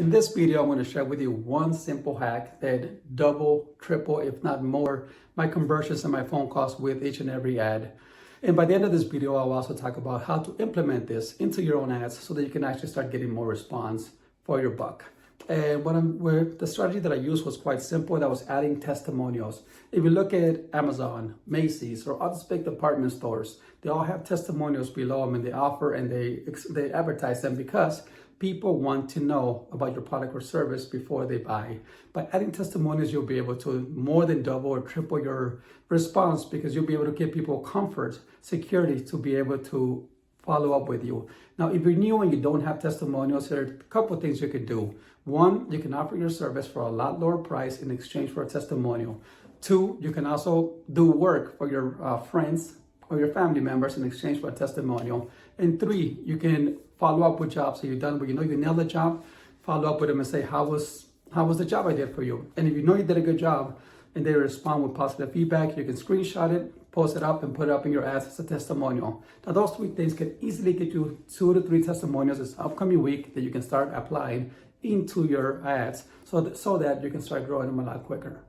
In this video, I'm going to share with you one simple hack that double, triple, if not more, my conversions and my phone calls with each and every ad. And by the end of this video, I'll also talk about how to implement this into your own ads so that you can actually start getting more response for your buck. And the strategy that I used was quite simple. That was adding testimonials. If you look at Amazon, Macy's, or other big department stores, they all have testimonials below them, and they offer and they advertise them because people want to know about your product or service before they buy. By adding testimonials, you'll be able to more than double or triple your response because you'll be able to give people comfort, security to be able to follow up with you. Now, if you're new and you don't have testimonials, there are a couple of things you can do. One, you can offer your service for a lot lower price in exchange for a testimonial. Two, you can also do work for your friends or your family members in exchange for a testimonial. And three, you can follow up with jobs. So you're done, but you know you nailed the job, follow up with them and say, how was the job I did for you? And if you know you did a good job and they respond with positive feedback, you can screenshot it, post it up, and put it up in your ads as a testimonial. Now, those three things can easily get you 2 to 3 testimonials this upcoming week that you can start applying into your ads so that you can start growing them a lot quicker.